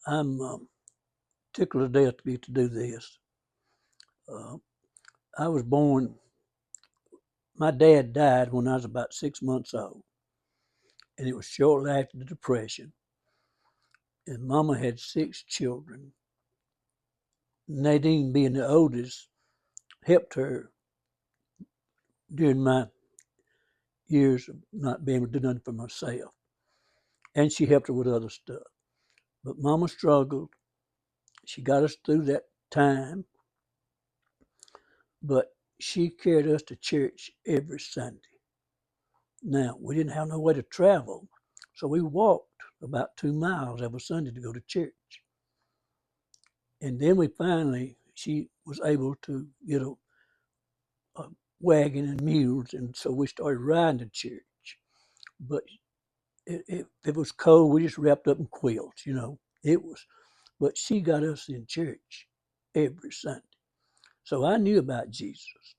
I'm tickled to death to get to do this. I was born, my dad died when I was about 6 months old, and it was shortly after the Depression. And Mama had 6 children. Nadine, being the oldest, helped her during my years of not being able to do nothing for myself. And she helped her with other stuff. But Mama struggled. She got us through that time, but she carried us to church every Sunday. Now, we didn't have no way to travel, so we walked about 2 miles every Sunday to go to church. And then she was able to get a wagon and mules, and so we started riding to church. But if it was cold, we just wrapped up in quilts, but she got us in church every Sunday. So I knew about Jesus.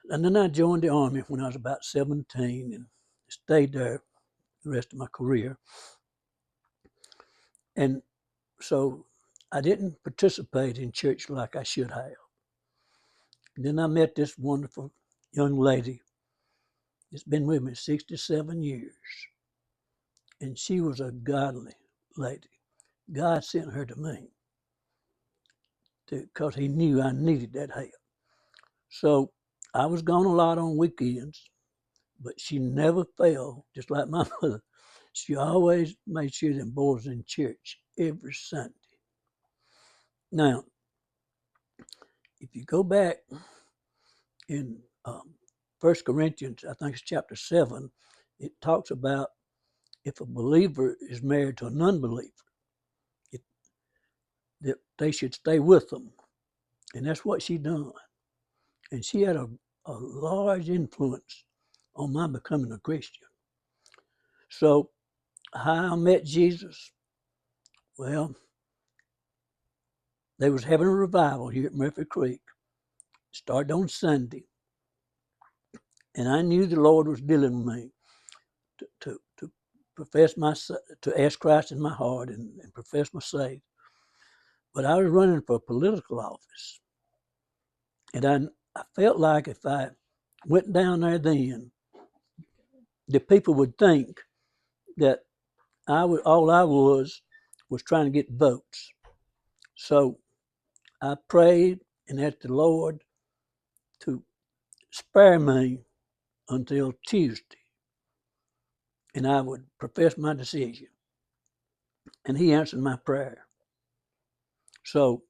And then I joined the Army when I was about 17 and stayed there the rest of my career. And so I didn't participate in church like I should have. And then I met this wonderful young lady. It's been with me 67 years. And she was a godly lady. God sent her to me because he knew I needed that help. So I was gone a lot on weekends, but she never failed, just like my mother. She always made sure them boys in church every Sunday. Now, if you go back in 1 Corinthians, I think it's chapter 7, it talks about if a believer is married to a non-believer, that they should stay with them. And that's what she done. And she had a large influence on my becoming a Christian. So how I met Jesus, well, they was having a revival here at Murphy Creek. It started on Sunday. And I knew the Lord was dealing with me to to ask Christ in my heart and profess my faith. But I was running for political office. And I felt like if I went down there then, the people would think that all I was trying to get votes. So I prayed and asked the Lord to spare me until Tuesday, and I would profess my decision. And he answered my prayer. So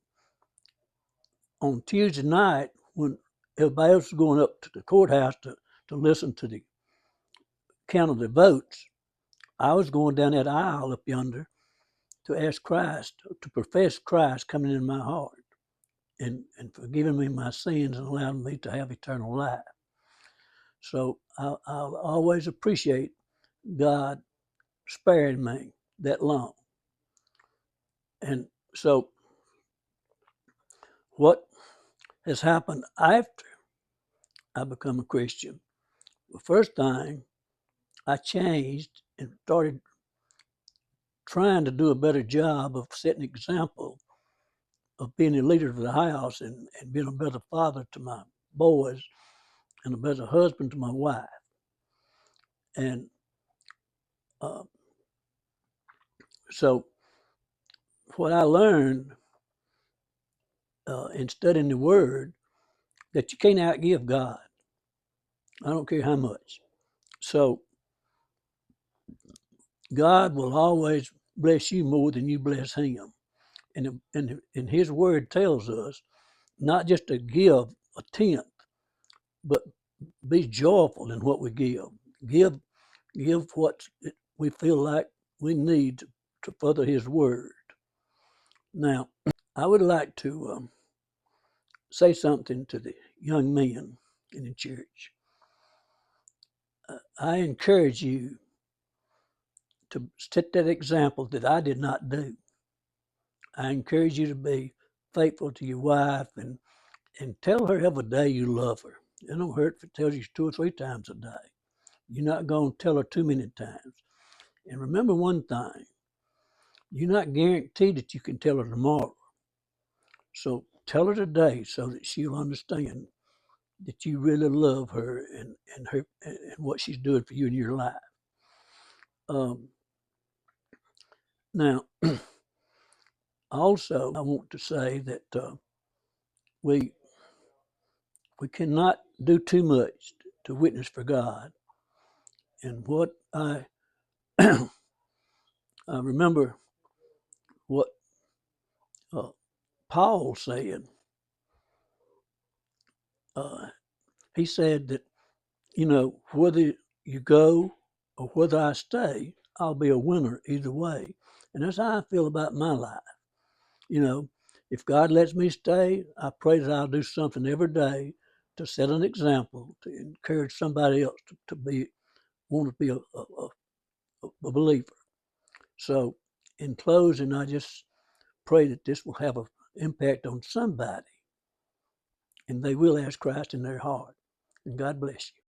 on Tuesday night, when everybody else was going up to the courthouse to listen to the count of the votes, I was going down that aisle up yonder to ask Christ, to profess Christ coming in my heart and forgiving me my sins and allowing me to have eternal life. So I'll always appreciate God sparing me that long. And so what has happened after I become a Christian? The first thing, I changed and started trying to do a better job of setting an example of being a leader of the house and being a better father to my boys and a better husband to my wife. And so what I learned in studying the Word, that you can't outgive God. I don't care how much. So God will always bless you more than you bless him. And his word tells us not just to give a tenth, but be joyful in what we give. Give what we feel like we need to further his word. Now, I would like to say something to the young men in the church. I encourage you to set that example that I did not do. I encourage you to be faithful to your wife and tell her every day you love her. It don't hurt if it tells you 2 or 3 times a day. You're not going to tell her too many times. And remember one thing, You're not guaranteed that you can tell her tomorrow. So tell her today so that she'll understand that you really love her and her and what she's doing for you in your life. Now, also, I want to say that we cannot do too much to witness for God. And what I remember what Paul said. He said that, whether you go or whether I stay, I'll be a winner either way. And that's how I feel about my life. If God lets me stay, I pray that I'll do something every day to set an example, to encourage somebody else to want to be a believer. So, in closing, I just pray that this will have an impact on somebody and they will ask Christ in their heart. And God bless you.